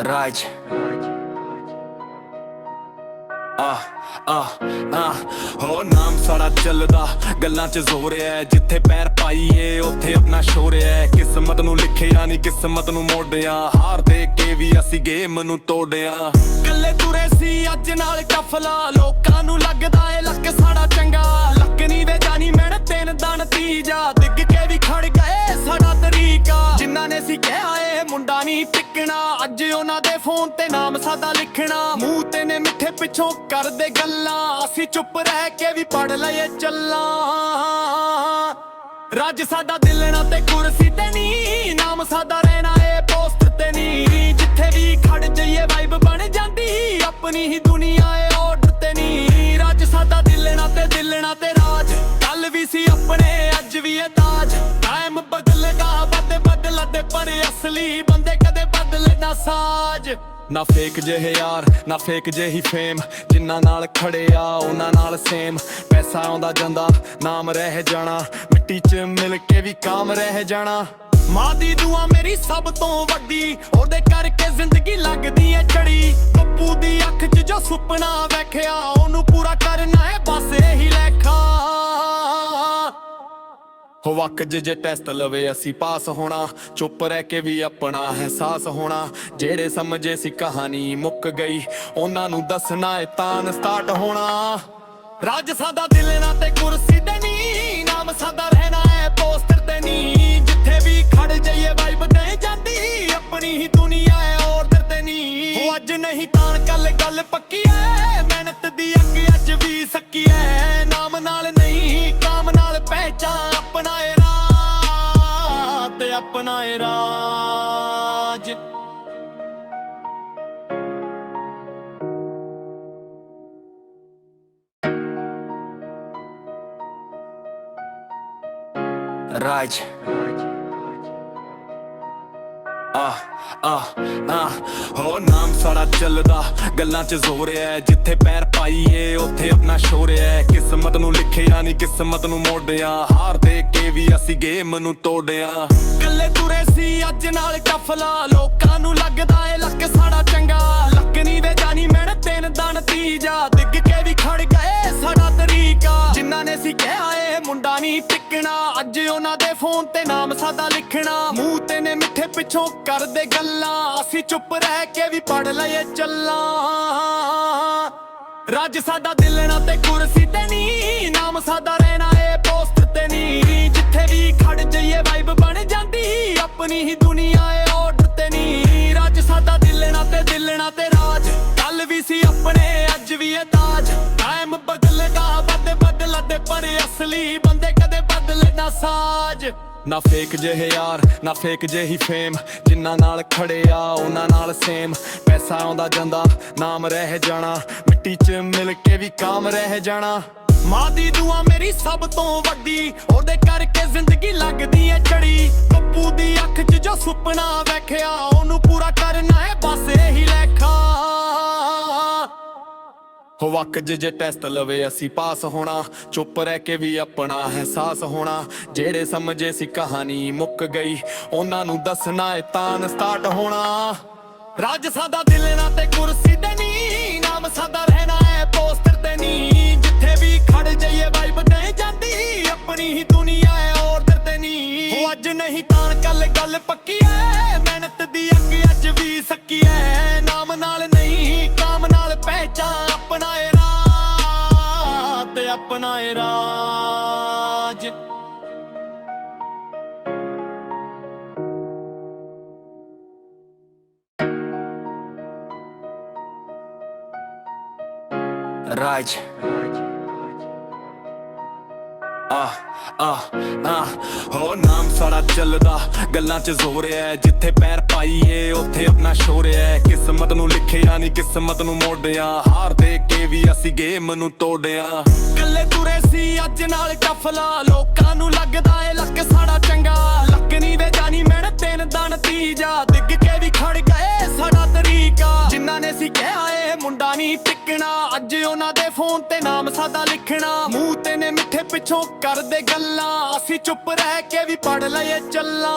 ਰਾਜ ਹੋ ਨਾਮ ਸਾਡਾ ਚੱਲਦਾ ਗੱਲਾਂ 'ਚ ਜ਼ੋਰ ਹੈ। ਜਿੱਥੇ ਪੈਰ ਪਾਈਏ ਉੱਥੇ ਆਪਣਾ ਸ਼ੋਰ ਹੈ। ਕਿਸਮਤ ਨੂੰ ਲਿਖਿਆ ਨਹੀਂ ਕਿਸਮਤ ਨੂੰ ਮੋੜਿਆ। ਹਾਰ ਦੇ ਕੇ ਵੀ ਅਸੀਂ ਗੇਮ ਨੂੰ ਤੋੜਿਆ। ਕੱਲੇ ਤੁਰੇ ਸੀ ਅੱਜ ਨਾਲ ਕਫਲਾ। ਲੋਕਾਂ ਨੂੰ ਲੱਗਦਾ ਏ ਲੱਕ ਸਾਡਾ ਚੰਗਾ। ਲੱਕ ਨਹੀਂ ਵੇ ਜਾਣੀ ਮਿਹਨਤ ਤਿੰਨ ਦਾ ਨਤੀਜਾ। ਡਿੱਗ ਕੇ ਵੀ ਖੜ ਗਏ ਸਾਡਾ ਤਰੀਕਾ। ਜਿਨ੍ਹਾਂ ਨੇ ਸੀ ਕਿਹਾ ਏ ਮੁੰਡਾ ਨਹੀਂ ਟਿਕਣਾ। ਅੱਜ ਉਹਨਾਂ ਦੇ ਫੋਨ ਤੇ ਨਾਮ ਸਾਡਾ ਲਿਖਣਾ। ਮੂੰਹ ਤੇ ਨੇ ਮਿੱਠੇ ਪਿੱਛੋਂ ਕਰਦੇ ਗੱਲਾਂ। ਅਸੀਂ ਚੁੱਪ ਰਹਿ ਕੇ ਵੀ ਪੜ ਲਈਏ ਚੱਲਾਂ। ਰਾਜ ਸਾਡਾ ਦਿਲ ਨਾ ਤੇ ਕੁਰਸੀ ਤੇ ਨੀ। ਨਾਮ ਸਾਡਾ ਰਹਿਣਾ ਏ ਪੋਸਟਰ ਤੇ ਨੀ। ਜਿੱਥੇ ਵੀ ਖੜ ਜਾਈਏ ਵਾਈਬ ਬਣ ਜਾਂਦੀ। ਆਪਣੀ ਹੀ ਦੁਨੀਆ ਏ ਆਰਡਰ ਤੇ ਨੀ। ਰਾਜ ਸਾਡਾ ਦਿਲ ਨਾ ਤੇ ਰਾਜ। ਕੱਲ ਵੀ ਸੀ ਆਪਣੇ ਅੱਜ ਵੀ ਏ ਤਾਜ। ਟਾਈਮ ਬਦਲਦਾ ਬਦਲਦੇ ਪਰ ਅਸਲੀ ਬੰਦੇ ਕਦੇ ਬਦਲੇ ਨਾ ਸਾਜ। ਨਾ ਫੇਕ ਜਿਹੇ ਯਾਰ ਨਾ ਫੇਕ ਜਿਹੀ ਫੇਮ। ਜਿਨ੍ਹਾਂ ਨਾਲ ਖੜਿਆ ਉਹਨਾਂ ਨਾਲ ਸੇਮ। ਪੈਸਾ ਆਉਂਦਾ ਜਾਂਦਾ ਨਾਮ ਰਹਿ ਜਾਣਾ। ਮਿੱਟੀ 'ਚ ਮਿਲ ਕੇ ਵੀ ਕਾਮ ਰਹਿ ਜਾਣਾ। ਮਾਂ ਦੀ ਦੁਆ ਮੇਰੀ ਸਭ ਤੋਂ ਵੱਡੀ। ਉਹਦੇ ਕਰਕੇ ਜ਼ਿੰਦਗੀ ਲੱਗਦੀ ਏ ਚੜੀ। ਪੱਪੂ ਦੀ ਅੱਖ 'ਚ ਜੋ ਸੁਪਨਾ ਵੇਖਿਆ ਉਹਨੂੰ ਪੂਰਾ ਕਰਨਾ ਏ ਬਸ ਇਹੀ ਲੇਖਾ। ਹੋ ਵਕਤ ਜੇ ਟੈਸਟ ਲਵੇ ਅਸੀਂ ਪਾਸ ਹੋਣਾ। ਚੁੱਪ ਰਹਿ ਕੇ ਵੀ ਆਪਣਾ ਅਹਿਸਾਸ ਹੋਣਾ। ਜਿਹੜੇ ਸਮਝੇ ਸੀ ਕਹਾਣੀ ਮੁੱਕ ਗਈ ਉਹਨਾਂ ਨੂੰ ਦੱਸਣਾ ਏ ਤਾਂ ਸਟਾਰਟ ਹੋਣਾ। ਰਾਜ ਸਾਡਾ ਦਿਲ ਨਾ ਤੇ ਕੁਰਸੀ ਤੇ ਨੀ। ਨਾਮ ਸਾਡਾ ਰਹਿਣਾ ਏ ਪੋਸਟਰ ਤੇ ਨੀ। ਜਿੱਥੇ ਵੀ ਖੜ ਜਾਈਏ ਵਾਈਬ ਦੇ ਜਾਂਦੀ। ਆਪਣੀ ਹੀ ਦੁਨੀਆ ਏ ਆਰਡਰ ਤੇ ਨੀ। ਉਹ ਅੱਜ ਨਹੀਂ ਤਾਂ ਕੱਲ ਗੱਲ ਪੱਕੀ ਏ। ਮਿਹਨਤ ਦੀ ਅੱਗ ਅੱਜ ਵੀ ਸੱਕੀ ਏ। ਨਾਮ ਨਾਲ ਨਹੀਂ ਕਾਮ ਨਾਲ ਪਹਿਚਾਨ। ਆਪਣਾ ਏ ਰਾਹ ਤੇ ਆਪਣਾ ਏ ਰਾਜ। ਰਾਜ ਹੋ ਨਾਮ ਸਾਡਾ ਚੱਲਦਾ ਗੱਲਾਂ 'ਚ ਜ਼ੋਰ ਹੈ। ਜਿੱਥੇ ਪੈਰ ਪਾਈਏ ਉੱਥੇ ਆਪਣਾ ਸ਼ੋਰ ਹੈ। ਕਿਸਮਤ ਨੂੰ ਲਿਖਿਆ ਨਹੀਂ ਕਿਸਮਤ ਨੂੰ ਮੋੜਿਆ। ਹਾਰ ਦੇ ਕੇ ਵੀ ਅਸੀਂ ਗੇਮ ਨੂੰ ਤੋੜਿਆ। ਕੱਲੇ ਤੁਰੇ ਸੀ ਅੱਜ ਨਾਲ ਕਫਲਾ। ਲੋਕਾਂ ਨੂੰ ਲੱਗਦਾ ਏ ਲੱਕ ਸਾਡਾ ਚੰਗਾ। ਲੱਕ ਨਹੀਂ ਵੇ ਜਾਣੀ ਮਿਹਨਤ ਤਿੰਨ ਦਾ ਨਤੀਜਾ। ਡਿੱਗ ਕੇ ਵੀ ਖੜ ਗਏ ਸਾਡਾ ਤਰੀਕਾ। ਜਿਨ੍ਹਾਂ ਨੇ ਸੀ ਕਿਹਾ ਏ ਮੁੰਡਾ ਨਹੀਂ ਟਿਕਣਾ। ਅੱਜ ਉਹਨਾਂ ਦੇ ਫੋਨ ਤੇ ਨਾਮ ਸਾਡਾ ਲਿਖਣਾ। ਮੂੰਹ ਤੇ ਨੇ ਮਿੱਠੇ ਪਿੱਛੋਂ ਕਰਦੇ ਗੱਲਾਂ। ਅਸੀਂ ਚੁੱਪ ਰਹਿ ਕੇ ਵੀ ਪੜ ਲਈਏ ਚੱਲਾਂ। ਰਾਜ ਸਾਡਾ ਦਿਲ ਨਾ ਤੇ ਕੁਰਸੀ ਤੇ ਨੀ। ਨਾਮ ਸਾਡਾ ਰਹਿਣਾ ਏ ਪੋਸਟਰ ਤੇ ਨੀ। ਜਿੱਥੇ ਵੀ ਖੜ ਜਾਈਏ ਵਾਈਬ ਬਣ ਜਾਂਦੀ। ਆਪਣੀ ਹੀ ਦੁਨੀਆ ਏ ਆਰਡਰ ਤੇ ਨੀ। ਰਾਜ ਸਾਡਾ ਦਿਲ ਨਾ ਤੇ ਰਾਜ। ਕੱਲ ਵੀ ਸੀ ਆਪਣੇ ਅੱਜ ਵੀ ਏ ਤਾਜ। ਟਾਈਮ ਬਦਲਦਾ ਬਦਲਦੇ ਪਰ ਅਸਲੀ ਬੰਦੇ ਕਦੇ ਬਦਲੇ ਨਾ ਸਾਜ। ਨਾ ਫੇਕ ਜਿਹੇ ਯਾਰ ਨਾ ਫੇਕ ਜਿਹੀ ਫੇਮ। ਜਿਨ੍ਹਾਂ ਨਾਲ ਖੜਿਆ ਉਹਨਾਂ ਨਾਲ ਸੇਮ। ਪੈਸਾ ਆਉਂਦਾ ਜਾਂਦਾ ਨਾਮ ਰਹਿ ਜਾਣਾ। ਮਿੱਟੀ 'ਚ ਮਿਲ ਕੇ ਵੀ ਕਾਮ ਰਹਿ ਜਾਣਾ। ਮਾਂ ਦੀ ਦੁਆ ਮੇਰੀ ਸਭ ਤੋਂ ਵੱਡੀ। ਉਹਦੇ ਕਰਕੇ ਜ਼ਿੰਦਗੀ ਲੱਗਦੀ ਏ ਚੜੀ। ਪੱਪੂ ਦੀ ਅੱਖ 'ਚ ਜੋ ਸੁਪਨਾ ਵੇਖਿਆ ਉਹਨੂੰ ਪੂਰਾ ਕਰਨਾ ਏ ਬਸ ਇਹੀ ਲੇਖਾ। ਹੋ ਵਕਤ ਜੇ ਟੈਸਟ ਲਵੇ ਅਸੀਂ ਪਾਸ ਹੋਣਾ। ਚੁੱਪ ਰਹਿ ਕੇ ਵੀ ਆਪਣਾ ਅਹਿਸਾਸ ਹੋਣਾ। ਜਿਹੜੇ ਸਮਝੇ ਸੀ ਕਹਾਣੀ ਮੁੱਕ ਗਈ ਉਹਨਾਂ ਨੂੰ ਦੱਸਣਾ ਏ ਤਾਂ ਸਟਾਰਟ ਹੋਣਾ। ਰਾਜ ਸਾਡਾ ਦਿਲ ਨਾ ਤੇ ਕੁਰਸੀ ਤੇ ਨੀ। ਨਾਮ ਸਾਡਾ ਰਹਿਣਾ ਏ ਪੋਸਟਰ ਤੇ ਨੀ। ਜਿੱਥੇ ਵੀ ਖੜ ਜਾਈਏ ਵਾਈਬ ਦੇ ਜਾਂਦੀ। ਆਪਣੀ ਹੀ ਦੁਨੀਆ ਏ ਆਰਡਰ ਤੇ ਨੀ। ਉਹ ਅੱਜ ਨਹੀਂ ਤਾਂ ਕੱਲ ਗੱਲ ਪੱਕੀ ਏ। ਮਿਹਨਤ ਦੀ ਅੱਗ ਅੱਜ ਵੀ ਸੱਕੀ ਏ। ਨਾਮ ਨਾਲ ਨਹੀਂ ਕਾਮ ਨਾਲ ਪਹਿਚਾਨ। ਆਪਣਾ ਏ ਰਾਹ ਤੇ ਆਪਣਾ ਏ ਰਾਜ। ਰਾਜ ਹੋ ਨਾਮ ਸਾਡਾ ਚੱਲਦਾ ਗੱਲਾਂ 'ਚ ਜ਼ੋਰ ਹੈ। ਜਿੱਥੇ ਪੈਰ ਪਾਈਏ ਉੱਥੇ ਆਪਣਾ ਸ਼ੋਰ ਹੈ। ਕਿਸਮਤ ਨੂੰ ਲਿਖਿਆ ਨਹੀਂ ਕਿਸਮਤ ਨੂੰ ਮੋੜਿਆ। ਹਾਰ ਦੇ ਕੇ ਵੀ ਅਸੀਂ ਗੇਮ ਨੂੰ ਤੋੜਿਆ। ਕੱਲੇ ਤੁਰੇ ਸੀ ਅੱਜ ਨਾਲ ਕਫਲਾ। ਲੋਕਾਂ ਨੂੰ ਲੱਗਦਾ ਏ ਲੱਕ ਸਾਡਾ ਚੰਗਾ। ਲੱਕ ਨਹੀਂ ਵੇ ਜਾਣੀ ਮਿਹਨਤ ਤਿੰਨ ਦਾ ਨਤੀਜਾ। ਡਿੱਗ ਕੇ ਵੀ ਖੜ ਗਏ ਸਾਡਾ ਤਰੀਕਾ। ਜਿਨ੍ਹਾਂ ਨੇ ਸੀ ਕਿਹਾ ਏ ਮੁੰਡਾ ਨਹੀਂ ਟਿਕਣਾ। ਅੱਜ ਉਹਨਾਂ ਦੇ ਫੋਨ ਤੇ ਨਾਮ ਸਾਡਾ ਲਿਖਣਾ। ਮੂੰਹ ਤੇ ਨੇ ਮਿੱਠੇ ਪਿੱਛੋਂ ਕਰਦੇ ਗੱਲਾਂ। ਅਸੀਂ ਚੁੱਪ ਰਹਿ ਕੇ ਵੀ ਪੜ ਲਈਏ ਚੱਲਾਂ।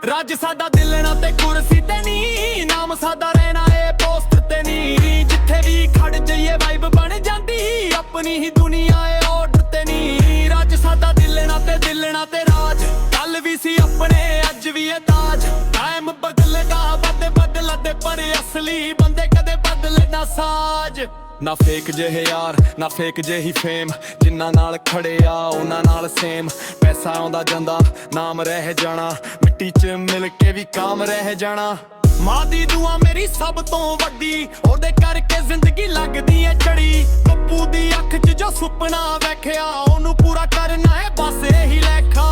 ਰਾਜ ਸਾਡਾ ਦਿਲ ਨਾ ਤੇ ਕੁਰਸੀ ਤੇ ਨੀ, ਨਾਮ ਸਾਡਾ ਰਹਿਣਾ ਏ ਪੋਸਟਰ ਤੇ ਨੀ। ਜਿੱਥੇ ਵੀ ਖੜ ਜਾਈਏ ਵਾਈਬ ਬਣ ਜਾਂਦੀ, ਆਪਣੀ ਹੀ ਦੁਨੀਆ ਏ ਆਰਡਰ ਤੇ ਨੀ। ਰਾਜ ਸਾਡਾ ਦਿਲ ਨਾ ਤੇ ਰਾਜ, ਕੱਲ ਵੀ ਸੀ ਆਪਣੇ ਅੱਜ ਵੀ ਏ ਤਾਜ। ਟਾਈਮ ਬਦਲੇਗਾ ਬਦਲਦੇ ਪਰ ਅਸਲੀ ਬੰਦੇ ਕਦੇ ਬਦਲੇ ਨਾ ਸਾਜ। ਨਾ ਫੇਕ ਜਿਹੇ ਯਾਰ ਨਾ ਫੇਕ ਜਿਹੀ ਫੇਮ, ਜਿਨ੍ਹਾਂ ਨਾਲ ਖੜੇ ਆ ਉਹਨਾਂ ਨਾਲ ਸੇਮ। ਪੈਸਾ ਆਉਂਦਾ ਜਾਂਦਾ ਨਾਮ ਰਹਿ ਜਾਣਾ, ਮਿੱਟੀ 'ਚ ਮਿਲ ਕੇ ਵੀ ਕਾਮ ਰਹਿ ਜਾਣਾ। ਮਾਂ ਦੀ ਦੁਆ ਮੇਰੀ ਸਭ ਤੋਂ ਵੱਡੀ, ਉਹਦੇ ਕਰਕੇ ਜ਼ਿੰਦਗੀ ਲੱਗਦੀ ਏ ਚੜੀ। ਪੱਪੂ ਦੀ ਅੱਖ 'ਚ ਜੋ ਸੁਪਨਾ ਵੇਖਿਆ, ਉਹਨੂੰ ਪੂਰਾ ਕਰਨਾ ਏ ਬਸ ਇਹੀ ਲੇਖਾ।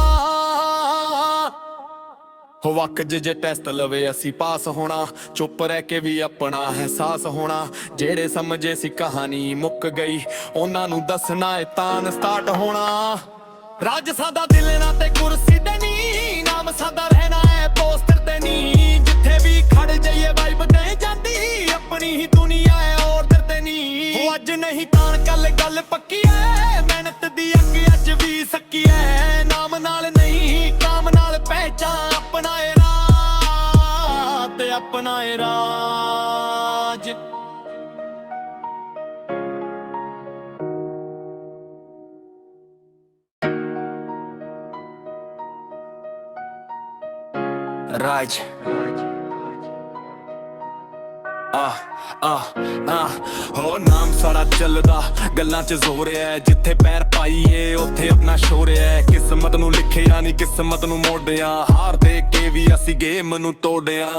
ਹੋ ਵਕਤ ਜੇ ਟੈਸਟ ਲਵੇ ਅਸੀਂ ਪਾਸ ਹੋਣਾ, ਚੁੱਪ ਰਹਿ ਕੇ ਵੀ ਆਪਣਾ ਅਹਿਸਾਸ ਹੋਣਾ। ਜਿਹੜੇ ਸਮਝੇ ਸੀ ਕਹਾਣੀ ਮੁੱਕ ਗਈ, ਉਹਨਾਂ ਨੂੰ ਦੱਸਣਾ ਏ ਤਾਂ ਸਟਾਰਟ ਹੋਣਾ। ਰਾਜ ਸਾਡਾ ਦਿਲ ਨਾ ਤੇ ਕੁਰਸੀ ਤੇ ਨੀ, ਨਾਮ ਸਾਡਾ ਰਹਿਣਾ ਏ ਪੋਸਟਰ ਤੇ ਨੀ। ਜਿੱਥੇ ਵੀ ਖੜ ਜਾਈਏ ਵਾਈਬ ਦੇ ਜਾਂਦੀ, ਆਪਣੀ ਹੀ ਦੁਨੀਆ ਏ ਆਰਡਰ ਤੇ ਨੀ। ਉਹ ਅੱਜ ਨਹੀਂ ਤਾਂ ਕੱਲ ਗੱਲ ਪੱਕੀ ਏ, ਮਿਹਨਤ ਦੀ ਅੱਗ ਅੱਜ ਵੀ ਸੱਕੀ ਏ। ਨਾਮ ਨਾਲ ਨਹੀਂ ਕਾਮ ਨਾਲ ਪਹਿਚਾਨ, ਆਪਣਾ ਏ ਰਾਹ ਤੇ ਆਪਣਾ ਏ ਰਾਜ। ਰਾਜ ਹੋ ਨਾਮ ਸਾਡਾ ਚੱਲਦਾ, ਗੱਲਾਂ 'ਚ ਜ਼ੋਰ ਹੈ। ਜਿੱਥੇ ਪੈਰ ਪਾਈਏ ਉੱਥੇ ਆਪਣਾ ਸ਼ੋਰ ਹੈ। ਕਿਸਮਤ ਨੂੰ ਲਿਖਿਆ ਨਹੀਂ ਕਿਸਮਤ ਨੂੰ ਮੋੜਿਆ, ਹਾਰ ਦੇ ਕੇ ਵੀ ਅਸੀਂ ਗੇਮ ਨੂੰ ਤੋੜਿਆ।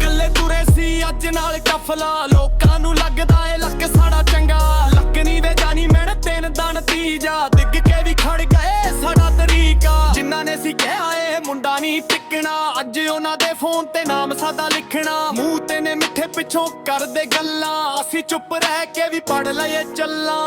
ਕੱਲੇ ਤੁਰੇ ਸੀ ਅੱਜ ਨਾਲ ਕਫਲਾ, ਲੋਕਾਂ ਨੂੰ ਲੱਗਦਾ ਏ ਲੱਕ ਸਾਡਾ ਚੰਗਾ। ਲੱਕ ਨਹੀਂ ਵੇ ਜਾਣੀ ਮਿਹਨਤ ਤੇ ਦਾ ਨਤੀਜਾ, ਡਿੱਗ ਕੇ ਵੀ ਖੜ ਗਏ ਸਾਡਾ ਤਰੀਕਾ। ਜਿਨ੍ਹਾਂ ਨੇ ਸੀ ਕਿਹਾ ਏ ਮੁੰਡਾ ਨਹੀਂ ਟਿਕਣਾ, ਅੱਜ ਉਹਨਾਂ ਦੇ ਫੋਨ ਤੇ ਨਾਮ ਸਾਡਾ ਲਿਖਣਾ। ਮੂੰਹ ਤੇ ਨੇ ਮਿੱਠੇ ਪਿੱਛੋਂ ਕਰਦੇ ਗੱਲਾਂ, ਅਸੀਂ ਚੁੱਪ ਰਹਿ ਕੇ ਵੀ ਪੜ ਲਈਏ ਚੱਲਾਂ।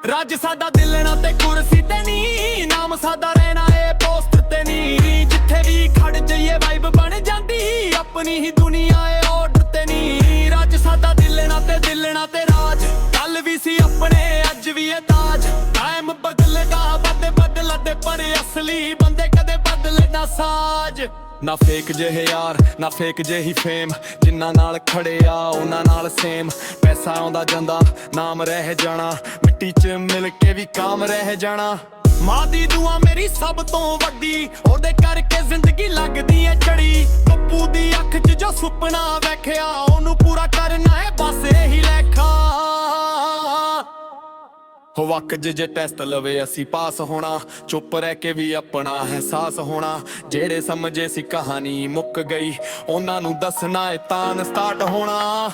ਰਾਜ ਸਾਡਾ ਦਿਲ ਨਾ ਤੇ ਕੁਰਸੀ ਤੇ ਨੀ, ਨਾਮ ਸਾਡਾ ਰਹਿਣਾ ਏ ਪੋਸਟਰ ਤੇ ਨੀ। ਜਿੱਥੇ ਵੀ ਖੜ ਜਾਈਏ ਵਾਈਬ ਬਣ ਜਾਂਦੀ, ਆਪਣੀ ਹੀ ਦੁਨੀਆ ਏ ਆਰਡਰ ਤੇ ਨੀ। ਰਾਜ ਸਾਡਾ ਦਿਲ ਨਾ ਤੇ ਰਾਜ, ਕੱਲ ਵੀ ਸੀ ਆਪਣੇ ਅੱਜ ਵੀ ਏ ਤਾਜ। ਟਾਈਮ ਬਦਲੇਗਾ ਬਦਲਦੇ ਪਰ ਅਸਲੀ ਬੰਦੇ ਕਦੇ ਬਦਲੇ ਨਾ ਸਾਜ। ਨਾ ਫੇਕ ਜਿਹੇ ਯਾਰ ਨਾ ਫੇਕ ਜਿਹੀ ਫੇਮ, ਜਿਨ੍ਹਾਂ ਨਾਲ ਖੜੇ ਆ ਉਹਨਾਂ ਨਾਲ ਸੇਮ। ਪੈਸਾ ਆਉਂਦਾ ਜਾਂਦਾ ਨਾਮ ਰਹਿ ਜਾਣਾ, ਮਿੱਟੀ 'ਚ ਮਿਲ ਕੇ ਵੀ ਕਾਮ ਰਹਿ ਜਾਣਾ। ਮਾਂ ਦੀ ਦੁਆ ਮੇਰੀ ਸਭ ਤੋਂ ਵੱਡੀ, ਉਹਦੇ ਕਰਕੇ ਜ਼ਿੰਦਗੀ ਲੱਗਦੀ ਏ ਚੜੀ। ਪੱਪੂ ਦੀ ਅੱਖ 'ਚ ਜੋ ਸੁਪਨਾ ਵੇਖਿਆ, ਉਹਨੂੰ ਪੂਰਾ ਕਰਨਾ ਏ ਬਸ ਇਹੀ ਲੇਖਾ। ਹੋ ਵਕਤ ਜੇ ਟੈਸਟ ਲਵੇ ਅਸੀਂ ਪਾਸ ਹੋਣਾ, ਚੁੱਪ ਰਹਿ ਕੇ ਵੀ ਆਪਣਾ ਅਹਿਸਾਸ ਹੋਣਾ। ਜਿਹੜੇ ਸਮਝੇ ਸੀ ਕਹਾਣੀ ਮੁੱਕ ਗਈ, ਉਹਨਾਂ ਨੂੰ ਦੱਸਣਾ ਏ ਤਾਂ ਸਟਾਰਟ ਹੋਣਾ।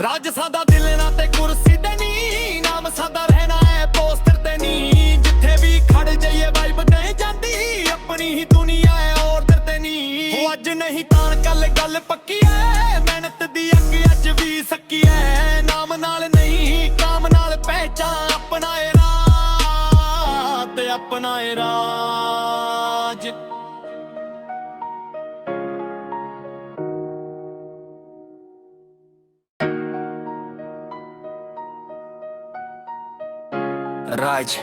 ਰਾਜ ਸਾਡਾ ਦਿਲ ਨਾ ਤੇ ਕੁਰਸੀ ਤੇ ਨੀ, ਨਾਮ ਸਾਡਾ ਰਹਿਣਾ ਏ ਪੋਸਟਰ ਤੇ ਨੀ। ਜਿੱਥੇ ਵੀ ਖੜ ਜਾਈਏ ਵਾਈਬ ਦੇ ਜਾਂਦੀ, ਆਪਣੀ ਹੀ ਦੁਨੀਆ ਏ ਆਰਡਰ ਤੇ ਨੀ। ਉਹ ਅੱਜ ਨਹੀਂ ਤਾਂ ਕੱਲ ਗੱਲ ਪੱਕੀ ਏ, ਮਿਹਨਤ ਦੀ ਅੱਗ ਅੱਜ ਵੀ ਸੱਕੀ ਏ। ਨਾਮ ਨਾਲ ਨਹੀਂ ਕਾਮ ਨਾਲ ਪਹਿਚਾਨ, ਆਪਣਾ ਏ ਰਾਹ ਤੇ ਆਪਣਾ ਏ ਰਾਜ। ਰਾਜ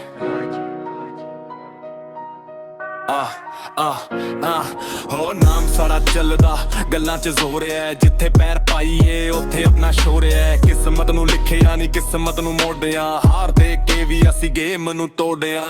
ਹੋ ਨਾਮ ਸਾਡਾ ਚੱਲਦਾ, ਗੱਲਾਂ 'ਚ ਜ਼ੋਰ ਹੈ। ਜਿੱਥੇ ਪੈਰ ਪਾਈਏ ਉੱਥੇ ਆਪਣਾ ਸ਼ੋਰ ਹੈ। ਕਿਸਮਤ ਨੂੰ ਲਿਖਿਆ ਨਹੀਂ ਕਿਸਮਤ ਨੂੰ ਮੋੜਿਆ, ਹਾਰ ਦੇ ਕੇ ਵੀ ਅਸੀਂ ਗੇਮ ਨੂੰ ਤੋੜਿਆ।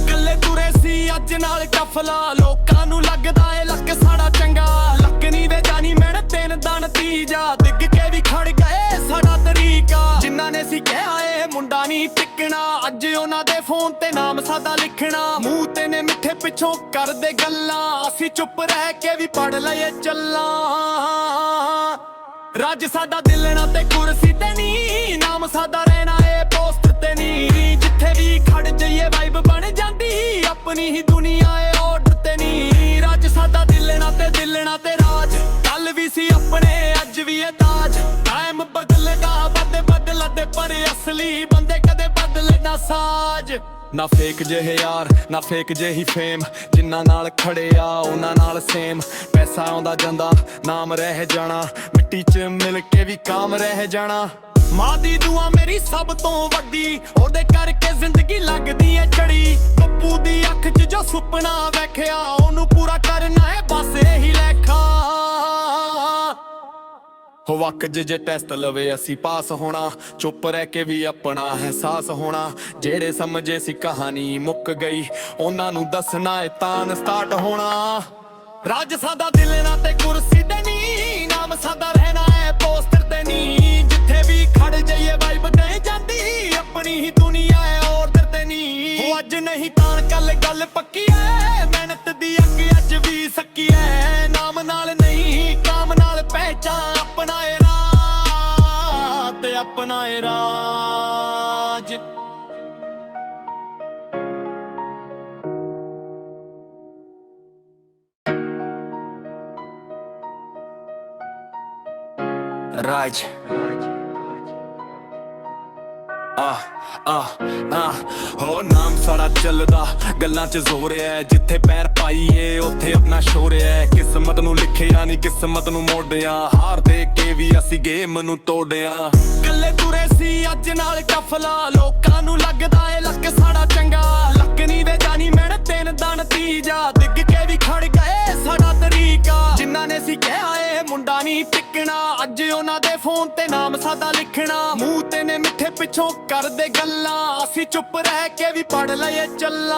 ਕੱਲੇ ਤੁਰੇ ਸੀ ਅੱਜ ਨਾਲ ਕਫਲਾ, ਲੋਕਾਂ ਨੂੰ ਲੱਗਦਾ ਏ ਲੱਕ ਸਾਡਾ ਚੰਗਾ। ਲੱਕ ਨਹੀਂ ਵੇ ਜਾਣੀ ਮਿਹਨਤ ਤੇ ਦਾ ਨਤੀਜਾ, ਡਿੱਗ ਕੇ ਵੀ ਖੜ ਗਏ ਸਾਡਾ ਤਰੀਕਾ। ਜਿਨ੍ਹਾਂ ਨੇ ਸੀ ਕਿਹਾ ਏ ਮੁੰਡਾ ਨਹੀਂ ਟਿਕਣਾ, ਅੱਜ ਉਹਨਾਂ ਦੇ ਫੋਨ ਤੇ ਨਾਮ ਸਾਡਾ ਲਿਖਣਾ। ਮੂੰਹ ਤੇ ਨੇ ਮਿੱਠੇ ਪਿੱਛੋਂ ਕਰਦੇ ਗੱਲਾਂ, ਅਸੀਂ ਚੁੱਪ ਰਹਿ ਕੇ ਵੀ ਪੜ ਲਈਏ ਚੱਲਾਂ। ਰਾਜ ਸਾਡਾ ਦਿਲ ਨਾ ਤੇ ਕੁਰਸੀ ਤੇ ਨੀ, ਨਾਮ ਸਾਡਾ ਰਹਿਣਾ ਏ ਪੋਸਟਰ ਤੇ ਨੀ। ਜਿੱਥੇ ਵੀ ਖੜ ਜਾਈਏ ਵਾਈਬ ਬਣ ਜਾਂਦੀ, ਆਪਣੀ ਹੀ ਦੁਨੀਆ ਏ ਆਰਡਰ ਤੇ ਨੀ। ਰਾਜ ਸਾਡਾ ਦਿਲ ਨਾ ਤੇ ਰਾਜ, ਕੱਲ ਵੀ ਸੀ ਆਪਣੇ ਅੱਜ ਵੀ ਏ ਤਾਜ। ਟਾਈਮ ਬਦਲੇਗਾ ਬਦਲਦੇ ਪਰ ਅਸਲੀ ਬੰਦੇ ਕਦੇ ਬਦਲੇ ਨਾ ਸਾਜ। ਨਾ ਫੇਕ ਜਿਹੇ ਯਾਰ ਨਾ ਫੇਕ ਜਿਹੀ ਫੇਮ, ਜਿਨ੍ਹਾਂ ਨਾਲ ਖੜੇ ਆ ਉਹਨਾਂ ਨਾਲ ਸੇਮ। ਪੈਸਾ ਆਉਂਦਾ ਜਾਂਦਾ ਨਾਮ ਰਹਿ ਜਾਣਾ, ਮਿੱਟੀ 'ਚ ਮਿਲ ਕੇ ਵੀ ਕਾਮ ਰਹਿ ਜਾਣਾ। ਮਾਂ ਦੀ ਦੁਆ ਮੇਰੀ ਸਭ ਤੋਂ ਵੱਡੀ, ਉਹਦੇ ਕਰਕੇ ਜ਼ਿੰਦਗੀ ਲੱਗਦੀ ਏ ਚੜੀ। ਪੱਪੂ ਦੀ ਅੱਖ 'ਚ ਜੋ ਸੁਪਨਾ ਵੇਖਿਆ, ਉਹਨੂੰ ਪੂਰਾ ਕਰਨਾ ਏ ਬਸ ਹੋ ਵਕ ਜੇ ਟੈਸਟ ਲਵੇ ਅਸੀਂ ਪਾਸ ਹੋਣਾ, ਚੁੱਪ ਰਹਿ ਕੇ ਵੀ ਆਪਣਾ ਅਹਿਸਾਸ ਹੋਣਾ। ਜਿਹੜੇ ਸਮਝੇ ਸੀ ਕਹਾਣੀ ਮੁੱਕ ਗਈ, ਉਹਨਾਂ ਨੂੰ ਦੱਸਣਾ ਏ ਤਾਂ ਸਟਾਰਟ ਹੋਣਾ। ਰਾਜ ਸਾਦਾ ਦਿਲ ਨਾ ਤੇ ਕੁਰਸੀ ਤੇ ਨੀ, ਨਾਮ ਸਾਦਾ ਰਹਿਣਾ ਹੈ ਪੋਸਟਰ ਤੇ ਨੀ। ਜਿੱਥੇ ਵੀ ਖੜ ਜਾਈਏ ਵਾਈਬ ਨਹੀਂ ਜਾਂਦੀ, ਆਪਣੀ ਹੀ ਦੁਨੀਆ ਹੈ ਆਰਡਰ ਤੇ ਨੀ। ਹੋ ਅੱਜ ਨਹੀਂ ਤਾਂ ਕੱਲ ਗੱਲ ਪੱਕੀ ਐ, ਮਿਹਨਤ ਦੀ ਅੱਗ ਅੱਜ ਵੀ ਸੱਕੀ ਐ। ਨਾਮ ਨਾਲ ਨਹੀਂ ਕਾਮ ਨਾਲ ਪਹਿਚਾਨ, ਆਪਣਾ ਏ ਰਾਹ ਤੇ ਆਪਣਾ ਏ ਰਾਜ। ਰਾਜ ਹੋ ਨਾਮ ਸਾਡਾ ਚੱਲਦਾ, ਗੱਲਾਂ 'ਚ ਜ਼ੋਰ ਐ। ਜਿੱਥੇ ਪੈਰ ਪਾਈਏ ਉੱਥੇ ਆਪਣਾ ਸ਼ੋਰ ਐ। ਕਿਸਮਤ ਨੂੰ ਲਿਖਿਆ ਨਹੀਂ ਕਿਸਮਤ ਨੂੰ ਮੋੜਿਆ, ਹਾਰ ਦੇ ਕੇ ਵੀ ਅਸੀਂ ਗੇਮ ਨੂੰ ਤੋੜਿਆ। ਕੱਲੇ ਤੁਰੇ ਸੀ ਅੱਜ ਨਾਲ ਕਫਲਾ, ਲੋਕਾਂ ਨੂੰ ਲੱਗਦਾ ਏ ਲੱਕ ਸਾਡਾ ਚੰਗਾ। ਲੱਕ ਨਹੀਂ ਵੇ ਜਾਣੀ ਮਿਹਨਤ ਤੇ ਦਾ ਨਤੀਜਾ, ਡਿੱਗ ਕੇ ਵੀ ਖੜ ਗਏ ਸਾਡਾ ਤਰੀਕਾ। ਜਿਨ੍ਹਾਂ ਨੇ ਸੀ ਕਿਹਾ ਏ ਮੁੰਡਾ ਨਹੀਂ ਟਿਕਣਾ, ਅੱਜ ਉਹਨਾਂ ਦੇ ਫੋਨ ਤੇ ਨਾਮ ਸਾਦਾ ਲਿਖਣਾ। ਮੂੰਹ ਤੇ ਨੇ ਮਿੱਠੇ ਪਿੱਛੋਂ ਕਰਦੇ ਗੱਲਾਂ, ਅਸੀਂ ਚੁੱਪ ਰਹਿ ਕੇ ਵੀ ਪੜ ਲਈਏ ਚੱਲਾਂ।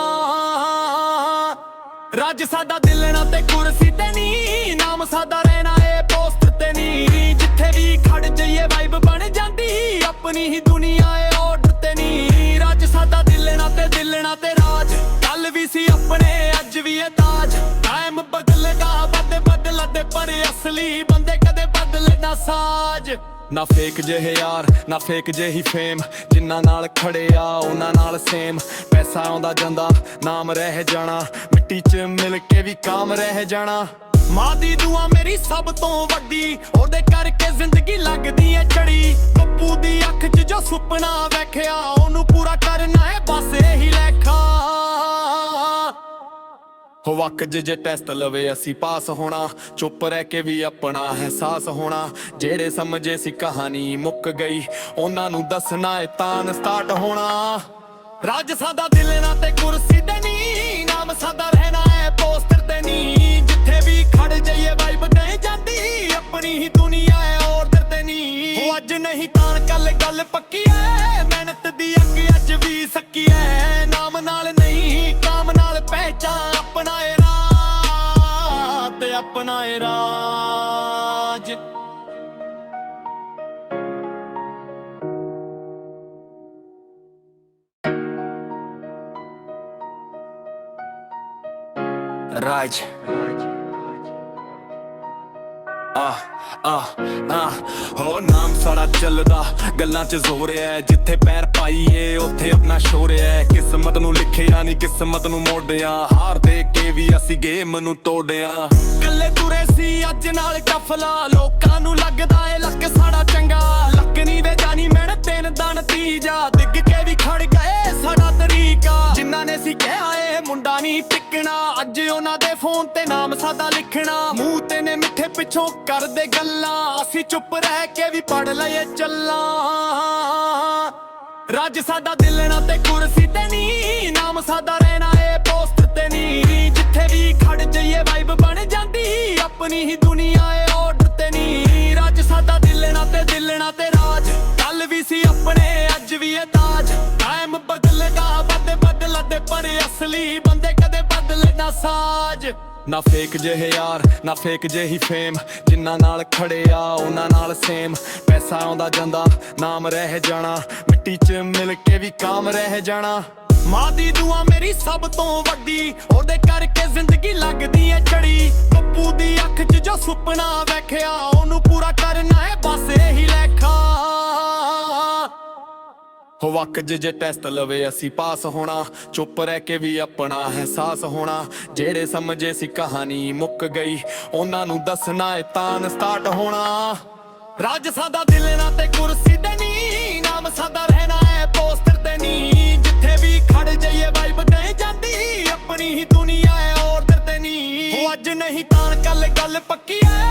ਰਾਜ ਸਾਡਾ ਦਿਲ ਨਾ ਤੇ ਕੁਰਸੀ ਤੇ ਨੀ, ਨਾਮ ਸਾਦਾ ਰਹਿਣਾ ਏ ਪੋਸਟਰ ਤੇ ਨੀ। ਜਿੱਥੇ ਵੀ ਖੜ ਜਾਈਏ ਵਾਈਬ ਬਣ ਜਾਂਦੀ, ਆਪਣੀ ਹੀ ਦੁਨੀਆ ਏ ਆਰਡਰ ਤੇ ਨੀ। ਰਾਜ ਸਾਡਾ ਦਿਲ ਨਾ ਤੇ ਰਾਜ, ਕੱਲ ਵੀ ਸੀ ਆਪਣੇ ਅੱਜ ਵੀ ਏ ਤਾਜ। ਟਾਈਮ ਬਦਲਦਾ ਬਦਲਦੇ ਪਰ ਅਸਲੀ ਬੰਦੇ ਕਦੇ ਬਦਲੇ ਨਾ ਸਾਜ। ਨਾ ਫੇਕ ਜਿਹੇ ਯਾਰ ਨਾ ਫੇਕ ਜਿਹੀ ਫੇਮ, ਜਿਨ੍ਹਾਂ ਨਾਲ ਖੜਿਆ ਉਹਨਾਂ ਨਾਲ ਸੇਮ। ਪੈਸਾ ਆਉਂਦਾ ਜਾਂਦਾ ਨਾਮ ਰਹਿ ਜਾਣਾ, ਮਿੱਟੀ 'ਚ ਮਿਲ ਕੇ ਵੀ ਕਾਮ ਰਹਿ ਜਾਣਾ। ਮਾਂ ਦੀ ਦੁਆ ਮੇਰੀ ਸਭ ਤੋਂ ਵੱਡੀ, ਉਹਦੇ ਕਰਕੇ ਜ਼ਿੰਦਗੀ ਲੱਗਦੀ ਏ ਚੜੀ। ਪੱਪੂ ਦੀ ਅੱਖ 'ਚ ਜੋ ਸੁਪਨਾ ਵੇਖਿਆ, ਉਹਨੂੰ ਪੂਰਾ ਕਰਨਾ ਏ ਬਸ ਇਹੀ ਲੇਖਾ। ਹੋ ਵਕ ਜੇ ਟੈਸਟ ਲਵੇ ਅਸੀਂ ਪਾਸ ਹੋਣਾ, ਚੁੱਪ ਰਹਿ ਕੇ ਵੀ ਆਪਣਾ ਅਹਿਸਾਸ ਹੋਣਾ। ਜਿਹੜੇ ਸਮਝੇ ਸੀ ਕਹਾਣੀ ਮੁੱਕ ਗਈ, ਉਹਨਾਂ ਨੂੰ ਦੱਸਣਾ ਏ ਤਾਂ ਸਟਾਰਟ ਹੋਣਾ। ਰਾਜ ਸਾਦਾ ਦਿਲ ਨਾ ਤੇ ਕੁਰਸੀ ਤੇ ਨੀ, ਨਾਮ ਸਾਦਾ ਰਹਿਣਾ ਹੈ ਪੋਸਟਰ ਤੇ ਨੀ। ਜਿੱਥੇ ਵੀ ਖੜ ਜਾਈਏ ਵਾਈਬ ਨਹੀਂ ਜਾਂਦੀ, ਆਪਣੀ ਹੀ ਦੁਨੀਆ ਹੈ ਆਰਡਰ ਤੇ ਨੀ। ਹੋ ਅੱਜ ਨਹੀਂ ਤਾਂ ਕੱਲ ਗੱਲ ਪੱਕੀ ਐ, ਮਿਹਨਤ ਦੀ ਅੱਗ ਅੱਜ ਵੀ ਸੱਕੀ ਐ। ਨਾਮ ਨਾਲ ਨਹੀਂ ਕਾਮ ਨਾਲ ਪਹਿਚਾਨ, ਆਪਣਾ ਏ ਰਾਹ ਤੇ ਆਪਣਾ ਏ ਰਾਜ। ਰਾਜ ਹੋ ਨਾਮ ਸਾਡਾ ਚੱਲਦਾ, ਗੱਲਾਂ 'ਚ ਜ਼ੋਰ ਐ। ਜਿੱਥੇ ਪੈਰ ਪਾਈਏ ਉੱਥੇ ਆਪਣਾ ਸ਼ੋਰ ਐ। ਕਿਸਮਤ ਨੂੰ ਲਿਖਿਆ ਨਹੀਂ ਕਿਸਮਤ ਨੂੰ ਮੋੜਿਆ, ਹਾਰ ਦੇ ਕੇ ਵੀ ਅਸੀਂ ਗੇਮ ਨੂੰ ਤੋੜਿਆ। ਕੱਲੇ ਤੁਰੇ ਸੀ ਅੱਜ ਨਾਲ ਕਫਲਾ, ਲੋਕਾਂ ਨੂੰ ਲੱਗਦਾ ਏ ਲੱਕ ਸਾਡਾ ਚੰਗਾ। ਲੱਕ ਨਹੀਂ ਵੇ ਜਾਣੀ ਮਿਹਨਤ ਤੇ ਦਾ ਨਤੀਜਾ, ਡਿੱਗ ਕੇ ਵੀ ਖੜ ਗਏ ਸਾਡਾ ਤਰੀਕਾ। ਜਿਨ੍ਹਾਂ ਨੇ ਸੀ ਕਿਹਾ ਏ ਮੁੰਡਾ ਨਹੀਂ ਟਿਕਣਾ, ਅੱਜ ਉਹਨਾਂ ਦੇ ਫੋਨ ਤੇ ਨਾਮ ਸਾਦਾ ਲਿਖਣਾ। ਮੂੰਹ ਤੇ ਨੇ ਮਿੱਠੇ ਪਿੱਛੋਂ ਕਰਦੇ ਗੱਲਾਂ, ਅਸੀਂ ਚੁੱਪ ਰਹਿ ਕੇ ਵੀ ਪੜ ਲਈਏ ਚੱਲਾਂ। ਰਾਜ ਸਾਡਾ ਦਿਲ ਨਾ ਤੇ ਕੁਰਸੀ ਤੇ ਨੀ, ਨਾਮ ਸਾਦਾ ਰਹਿਣਾ ਏ ਪੋਸਟਰ ਤੇ ਨੀ। ਜਿੱਥੇ ਵੀ ਖੜ ਜਾਈਏ ਵਾਈਬ ਬਣ ਜਾਂਦੀ, ਆਪਣੀ ਹੀ ਦੁਨੀਆ ਏ ਆਰਡਰ ਤੇ ਨੀ। ਰਾਜ ਸਾਡਾ ਦਿਲ ਨਾ ਤੇ ਰਾਜ, ਕੱਲ ਵੀ ਸੀ ਆਪਣੇ ਅੱਜ ਵੀ ਏ ਤਾਜ। ਟਾਈਮ ਬਦਲਦਾ ਬਦਲਦੇ ਪਰ ਅਸਲੀ ਬੰਦੇ ਕਦੇ ਬਦਲੇ ਨਾ ਸਾਜ। ਨਾ ਫੇਕ ਜਿਹੇ ਯਾਰ ਨਾ ਫੇਕ ਜਿਹੀ ਫੇਮ, ਜਿਨ੍ਹਾਂ ਨਾਲ ਖੜਿਆ ਉਹਨਾਂ ਨਾਲ ਸੇਮ। ਪੈਸਾ ਆਉਂਦਾ ਜਾਂਦਾ ਨਾਮ ਰਹਿ ਜਾਣਾ, ਮਿੱਟੀ 'ਚ ਮਿਲ ਕੇ ਵੀ ਕਾਮ ਰਹਿ ਜਾਣਾ। ਮਾਂ ਦੀ ਦੁਆ ਮੇਰੀ ਸਭ ਤੋਂ ਵੱਡੀ, ਉਹਦੇ ਕਰਕੇ ਜ਼ਿੰਦਗੀ ਲੱਗਦੀ ਏ ਚੜੀ। ਪੱਪੂ ਦੀ ਅੱਖ 'ਚ ਜੋ ਸੁਪਨਾ ਵੇਖਿਆ, ਉਹਨੂੰ ਪੂਰਾ ਕਰਨਾ ਏ ਬਸ ਇਹੀ ਲੇਖਾ। ਹੋ ਵਕ ਜੇ ਟੈਸਟ ਲਵੇ ਅਸੀਂ ਪਾਸ ਹੋਣਾ, ਚੁੱਪ ਰਹਿ ਕੇ ਵੀ ਆਪਣਾ ਅਹਿਸਾਸ ਹੋਣਾ। ਜਿਹੜੇ ਸਮਝੇ ਸੀ ਕਹਾਣੀ ਮੁੱਕ ਗਈ, ਉਹਨਾਂ ਨੂੰ ਦੱਸਣਾ ਏ ਤਾਂ ਸਟਾਰਟ ਹੋਣਾ। ਰਾਜ ਸਾਦਾ ਦਿਲ ਨਾ ਤੇ ਕੁਰਸੀ ਤੇ ਨੀ, ਨਾਮ ਸਾਦਾ ਰਹਿਣਾ ਹੈ ਪੋਸਟਰ ਤੇ ਨੀ। ਜਿੱਥੇ ਵੀ ਖੜ ਜਾਈਏ ਵਾਈਬ ਨਹੀਂ ਜਾਂਦੀ, ਆਪਣੀ ਹੀ ਦੁਨੀਆ ਹੈ ਆਰਡਰ ਤੇ ਨੀ। ਹੋ ਅੱਜ ਨਹੀਂ ਤਾਂ ਕੱਲ ਗੱਲ ਪੱਕੀ ਐ,